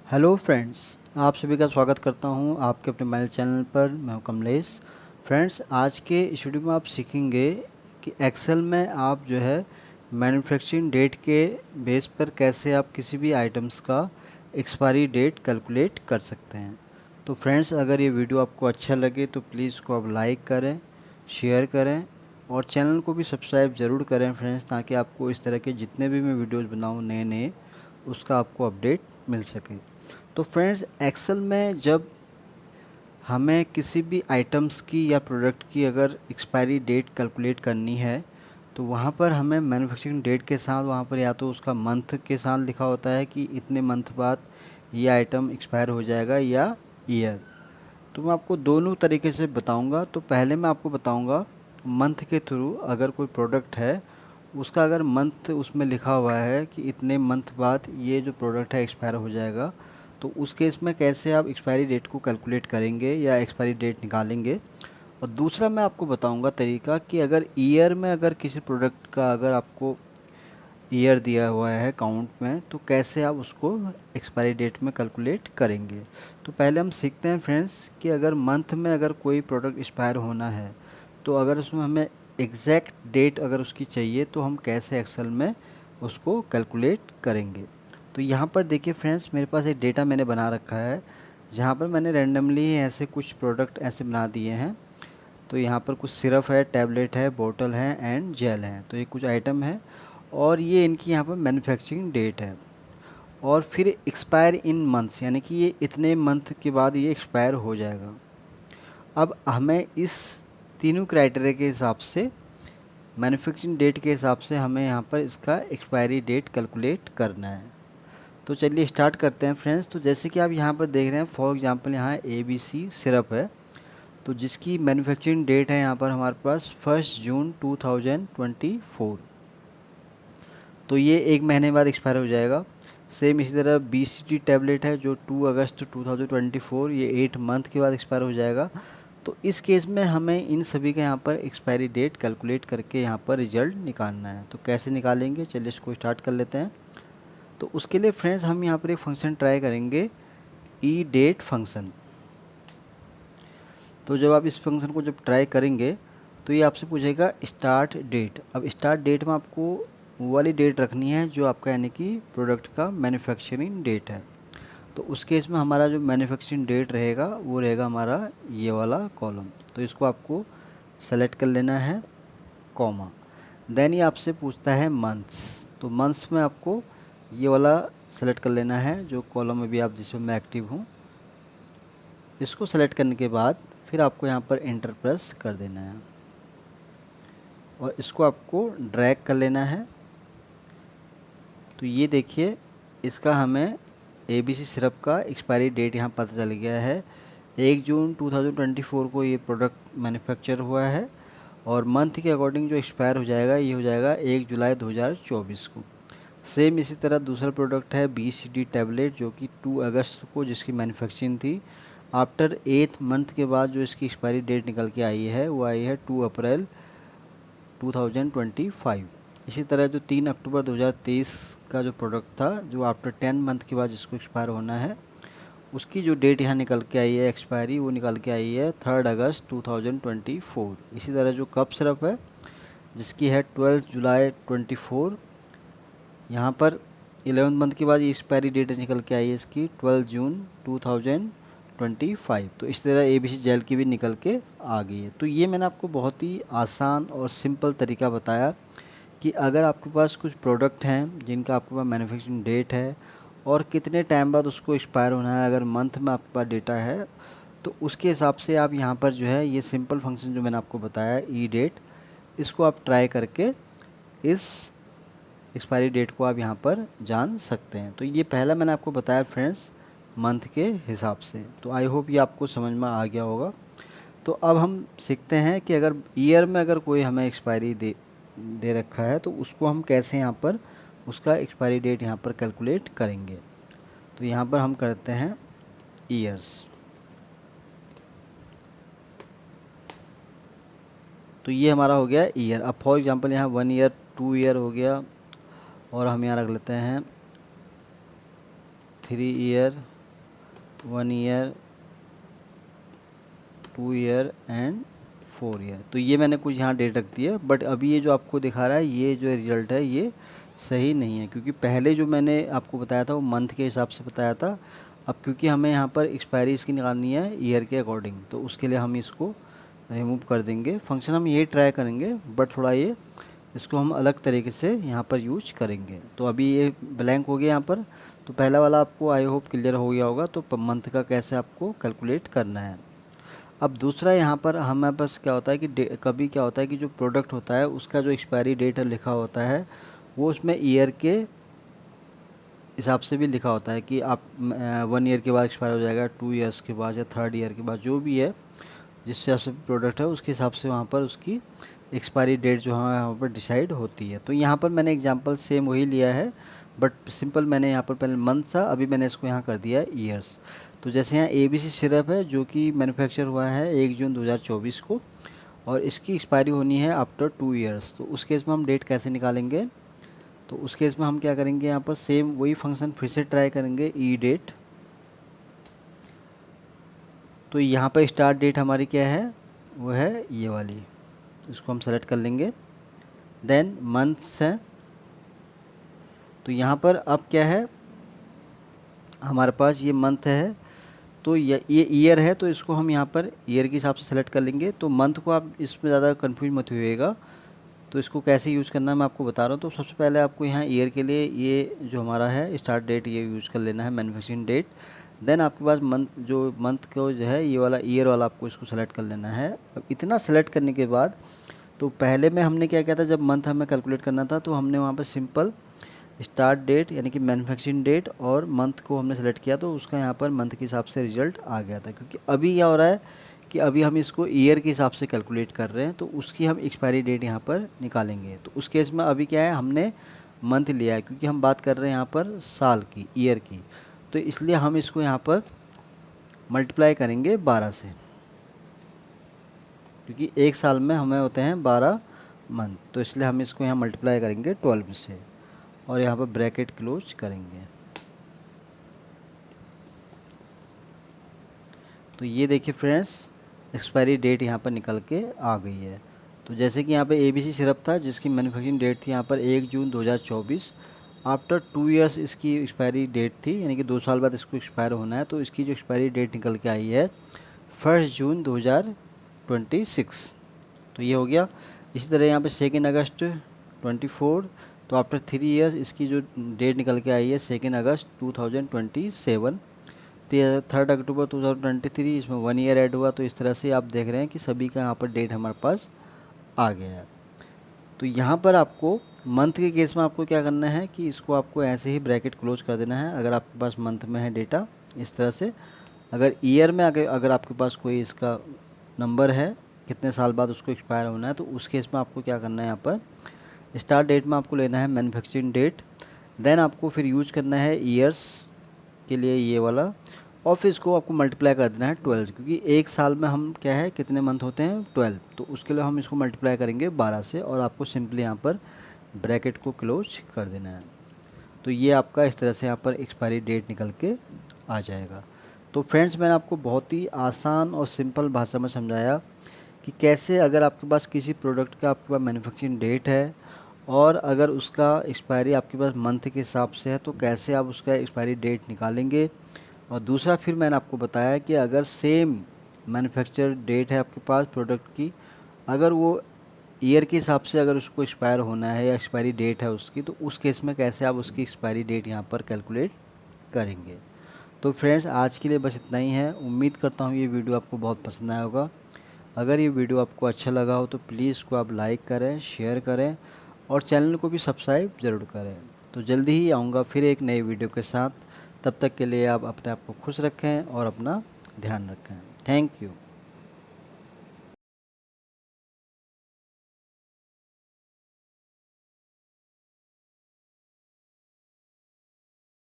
Hello friends, आप सभी का स्वागत करता हूं आपके अपने मेल चैनल पर। मैं हूं कमलेश। फ्रेंड्स, आज के इस वीडियो में आप सीखेंगे कि एक्सेल में आप जो है मैन्युफैक्चरिंग डेट के बेस पर कैसे आप किसी भी आइटम्स का एक्सपायरी डेट कैलकुलेट कर सकते हैं। तो फ्रेंड्स, अगर ये वीडियो आपको अच्छा लगे तो प्लीज़ इसको आप लाइक करें, शेयर करें और चैनल को भी सब्सक्राइब ज़रूर करें फ्रेंड्स, ताकि आपको इस तरह के जितने भी मैं वीडियोज़ बनाऊँ नए नए, उसका आपको अपडेट मिल सके। तो फ्रेंड्स, एक्सेल में जब हमें किसी भी आइटम्स की या प्रोडक्ट की अगर एक्सपायरी डेट कैलकुलेट करनी है, तो वहाँ पर हमें मैन्युफैक्चरिंग डेट के साथ वहाँ पर या तो उसका मंथ के साथ लिखा होता है कि इतने मंथ बाद ये आइटम एक्सपायर हो जाएगा, या ईयर। तो मैं आपको दोनों तरीके से बताऊंगा। तो पहले मैं आपको बताऊंगा मंथ के थ्रू, अगर कोई प्रोडक्ट है उसका अगर मंथ उसमें लिखा हुआ है कि इतने मंथ बाद ये जो प्रोडक्ट है एक्सपायर हो जाएगा, तो उस केस में कैसे आप एक्सपायरी डेट को कैलकुलेट करेंगे या एक्सपायरी डेट निकालेंगे। और दूसरा मैं आपको बताऊंगा तरीका कि अगर ईयर में अगर किसी प्रोडक्ट का अगर आपको ईयर दिया हुआ है काउंट में, तो कैसे आप उसको एक्सपायरी डेट में कैलकुलेट करेंगे। तो पहले हम सीखते हैं फ्रेंड्स कि अगर मंथ में अगर कोई प्रोडक्ट एक्सपायर होना है, तो अगर उसमें हमें एग्जैक्ट डेट अगर उसकी चाहिए तो हम कैसे एक्सेल में उसको कैलकुलेट करेंगे। तो यहाँ पर देखिए फ्रेंड्स, मेरे पास एक डेटा मैंने बना रखा है, जहाँ पर मैंने रैंडमली ऐसे कुछ प्रोडक्ट ऐसे बना दिए हैं। तो यहाँ पर कुछ सिरप है, टैबलेट है, बोतल है एंड जेल है। तो ये कुछ आइटम है और ये इनकी यहाँ पर मैन्युफैक्चरिंग डेट है। और फिर एक्सपायर इन मंथ्स, यानी कि ये इतने मंथ के बाद ये एक्सपायर हो जाएगा। अब हमें इस तीनों क्राइटेरिया के हिसाब से, मैन्युफैक्चरिंग डेट के हिसाब से हमें यहाँ पर इसका एक्सपायरी डेट कैलकुलेट करना है। तो चलिए स्टार्ट करते हैं फ्रेंड्स। तो जैसे कि आप यहाँ पर देख रहे हैं, फॉर एग्जांपल यहाँ ABC सिरप है, तो जिसकी मैन्युफैक्चरिंग डेट है यहाँ पर हमारे पास 1 जून 2024। तो ये एक महीने बाद एक्सपायर हो जाएगा। सेम इसी तरह BCT टैबलेट है जो 2 अगस्त 2024, ये 8 मंथ के बाद एक्सपायर हो जाएगा। तो इस केस में हमें इन सभी का यहाँ पर एक्सपायरी डेट कैलकुलेट करके यहाँ पर रिजल्ट निकालना है। तो कैसे निकालेंगे, चलिए इसको स्टार्ट कर लेते हैं। तो उसके लिए फ्रेंड्स हम यहाँ पर एक फंक्शन ट्राई करेंगे, ई डेट फंक्शन। तो जब आप इस फंक्शन को जब ट्राई करेंगे तो ये आपसे पूछेगा स्टार्ट डेट। अब स्टार्ट डेट में आपको वो वाली डेट रखनी है जो आपका यानी कि प्रोडक्ट का मैन्युफैक्चरिंग डेट है। तो उस केस में हमारा जो मैन्युफैक्चरिंग डेट रहेगा वो रहेगा हमारा ये वाला कॉलम। तो इसको आपको सेलेक्ट कर लेना है, कॉमा। देन ये आपसे पूछता है मंथ्स। तो मंथ्स में आपको ये वाला सेलेक्ट कर लेना है जो कॉलम में भी आप जिसमें मैं एक्टिव हूँ। इसको सेलेक्ट करने के बाद फिर आपको यहाँ पर एंटर प्रेस कर देना है और इसको आपको ड्रैग कर लेना है। तो ये देखिए, इसका हमें ABC सिरप का एक्सपायरी डेट यहाँ पता चल गया है। 1 जून 2024 को ये प्रोडक्ट मैन्युफैक्चर हुआ है और मंथ के अकॉर्डिंग जो एक्सपायर हो जाएगा ये हो जाएगा 1 जुलाई 2024 को। सेम इसी तरह दूसरा प्रोडक्ट है BCD टैबलेट जो कि 2 अगस्त को जिसकी मैन्युफैक्चरिंग थी। आफ्टर 8 मंथ के बाद जो इसकी एक्सपायरी डेट निकल के आई है वो आई है 2 अप्रैल 2025। इसी तरह जो 3 अक्टूबर 2023 का जो प्रोडक्ट था, जो आफ्टर 10 मंथ के बाद जिसको एक्सपायर होना है, उसकी जो डेट यहाँ निकल के आई है एक्सपायरी, वो निकल के आई है 3 अगस्त 2024। इसी तरह जो कप सिरप है जिसकी है 12 जुलाई 24, यहाँ पर 11 मंथ के बाद ये एक्सपायरी डेट निकल के आई है इसकी 12 जून 2025। तो इस तरह ABC जेल की भी निकल के आ गई है। तो ये मैंने आपको बहुत ही आसान और सिंपल तरीका बताया कि अगर आपके पास कुछ प्रोडक्ट हैं जिनका आपके पास मैन्युफैक्चरिंग डेट है और कितने टाइम बाद उसको एक्सपायर होना है, अगर मंथ में आपके पास डेटा है, तो उसके हिसाब से आप यहाँ पर जो है ये सिंपल फंक्शन जो मैंने आपको बताया ई डेट, इसको आप ट्राई करके इस एक्सपायरी डेट को आप यहाँ पर जान सकते हैं। तो ये पहला मैंने आपको बताया फ्रेंड्स, मंथ के हिसाब से। तो आई होप ये आपको समझ में आ गया होगा। तो अब हम सीखते हैं कि अगर ईयर में अगर कोई हमें एक्सपायरी दे रखा है तो उसको हम कैसे यहाँ पर उसका एक्सपायरी डेट यहाँ पर कैलकुलेट करेंगे। तो यहाँ पर हम करते हैं ईयर्स। तो ये हमारा हो गया ईयर। अब फॉर एग्जांपल यहाँ 1 ईयर, 2 ईयर हो गया और हम यहाँ रख लेते हैं 3 year 1 year, 2 year and 4 year. तो ये मैंने कुछ यहाँ डेट रख दी है, बट अभी ये जो आपको दिखा रहा है ये जो रिज़ल्ट है ये सही नहीं है, क्योंकि पहले जो मैंने आपको बताया था वो मंथ के हिसाब से बताया था। अब क्योंकि हमें यहाँ पर एक्सपायरी इसकी निकालनी है ईयर के अकॉर्डिंग, तो उसके लिए हम इसको रिमूव कर देंगे। फंक्शन हम ये ट्राई करेंगे, बट थोड़ा ये इसको हम अलग तरीके से यहाँ पर यूज करेंगे। तो अभी ये ब्लैंक हो गया यहाँ पर। तो पहला वाला आपको आई होप क्लियर हो गया होगा, तो मंथ का कैसे आपको कैलकुलेट करना है। अब दूसरा यहाँ पर हमारे पास क्या होता है कि कभी क्या होता है कि जो प्रोडक्ट होता है उसका जो एक्सपायरी डेट लिखा होता है वो उसमें ईयर के हिसाब से भी लिखा होता है कि आप 1 ईयर के बाद एक्सपायर हो जाएगा, 2 ईयर्स के बाद या 3rd ईयर के बाद, जो भी है जिस हिसाब से प्रोडक्ट है उसके हिसाब से वहाँ पर उसकी एक्सपायरी डेट जो है यहाँ पर डिसाइड होती है। तो यहाँ पर मैंने एग्जांपल सेम वही लिया है, बट सिंपल मैंने यहाँ पर पहले मंथ था, अभी मैंने इसको यहाँ कर दिया है ईयर्स। तो जैसे यहाँ ABC सिरप है जो कि मैन्युफैक्चर हुआ है 1 जून 2024 को, और इसकी एक्सपायरी होनी है आफ्टर 2 ईयर्स। तो उस केस में हम डेट कैसे निकालेंगे, तो उस केस में हम क्या करेंगे, यहाँ पर सेम वही फंक्शन फिर से ट्राई करेंगे, ई डेट। तो यहाँ पर स्टार्ट डेट हमारी क्या है, वो है ये वाली, इसको हम सेलेक्ट कर लेंगे। देन मंथ्स है, तो यहाँ पर अब क्या है हमारे पास ये मंथ है, तो ये ईयर है, तो इसको हम यहाँ पर ईयर के हिसाब से सेलेक्ट कर लेंगे। तो मंथ को आप इसमें ज़्यादा कंफ्यूज मत होइएगा, तो इसको कैसे यूज़ करना है मैं आपको बता रहा हूँ। तो सबसे पहले आपको यहाँ ईयर के लिए ये जो हमारा है स्टार्ट डेट ये यूज़ कर लेना है, मैन्युफैक्चरिंग डेट। देन आपके पास मंथ को जो है ये वाला ईयर वाला आपको इसको सेलेक्ट कर लेना है। अब इतना सेलेक्ट करने के बाद तो पहले में हमने क्या किया था, जब मंथ हमें कैलकुलेट करना था तो हमने वहाँ पर सिंपल स्टार्ट डेट यानी कि मैन्युफैक्चरिंग डेट और मंथ को हमने सेलेक्ट किया, तो उसका यहाँ पर मंथ के हिसाब से रिजल्ट आ गया था। क्योंकि अभी क्या हो रहा है कि अभी हम इसको ईयर के हिसाब से कैलकुलेट कर रहे हैं, तो उसकी हम एक्सपायरी डेट यहाँ पर निकालेंगे। तो उस केस में अभी क्या है, हमने मंथ लिया है क्योंकि हम बात कर रहे हैं यहाँ पर साल की, ईयर की, तो इसलिए हम इसको यहाँ पर मल्टीप्लाई करेंगे 12 से, क्योंकि एक साल में हमें होते हैं 12 मंथ, तो इसलिए हम इसको यहाँ मल्टीप्लाई करेंगे 12 से और यहाँ पर ब्रैकेट क्लोज करेंगे। तो ये देखिए फ्रेंड्स, एक्सपायरी डेट यहाँ पर निकल के आ गई है। तो जैसे कि यहाँ पे ABC सिरप था जिसकी मैन्युफैक्चरिंग डेट थी यहाँ पर 1 जून 2024, आफ्टर 2 ईयर्स इसकी एक्सपायरी डेट थी, यानी कि 2 साल बाद इसको एक्सपायर होना है, तो इसकी जो एक्सपायरी डेट निकल के आई है 1 जून 2026। तो ये हो गया। इसी तरह यहाँ पे 2 अगस्त 24, तो आफ्टर 3 ईयर्स इसकी जो डेट निकल के आई है 2 अगस्त 2027। फिर 3 अक्टूबर 2023, इसमें 1 ईयर ऐड हुआ। तो इस तरह से आप देख रहे हैं कि सभी का यहाँ पर डेट हमारे पास आ गया है। तो यहाँ पर आपको मंथ के केस में आपको क्या करना है कि इसको आपको ऐसे ही ब्रैकेट क्लोज कर देना है अगर आपके पास मंथ में है डेटा इस तरह से। अगर ईयर में अगर आपके पास कोई इसका नंबर है कितने साल बाद उसको एक्सपायर होना है, तो उस केस में आपको क्या करना है, यहाँ पर स्टार्ट डेट में आपको लेना है मैन्युफैक्चरिंग डेट। देन आपको फिर यूज करना है ईयर्स के लिए ये वाला, और फिर इसको आपको मल्टीप्लाई कर देना है 12, क्योंकि एक साल में हम क्या है कितने मंथ होते हैं 12, तो उसके लिए हम इसको मल्टीप्लाई करेंगे 12 से और आपको सिंपली यहाँ पर ब्रैकेट को क्लोज कर देना है। तो ये आपका इस तरह से यहाँ पर एक्सपायरी डेट निकल के आ जाएगा। तो फ्रेंड्स, मैंने आपको बहुत ही आसान और सिंपल भाषा में समझाया कि कैसे अगर आपके पास किसी प्रोडक्ट का आपके पास मैन्युफैक्चरिंग डेट है और अगर उसका एक्सपायरी आपके पास मंथ के हिसाब से है, तो कैसे आप उसका एक्सपायरी डेट निकालेंगे। और दूसरा फिर मैंने आपको बताया कि अगर सेम मैन्युफैक्चर डेट है आपके पास प्रोडक्ट की, अगर वो ईयर के हिसाब से अगर उसको एक्सपायर होना है या एक्सपायरी डेट है उसकी, तो उस केस में कैसे आप उसकी एक्सपायरी डेट यहाँ पर कैलकुलेट करेंगे। तो फ्रेंड्स, आज के लिए बस इतना ही है। उम्मीद करता हूँ ये वीडियो आपको बहुत पसंद आया होगा। अगर ये वीडियो आपको अच्छा लगा हो तो प्लीज़ इसको आप लाइक करें, शेयर करें और चैनल को भी सब्सक्राइब ज़रूर करें। तो जल्दी ही आऊँगा फिर एक नई वीडियो के साथ। तब तक के लिए आप अपने आप को खुश रखें और अपना ध्यान रखें। Thank you.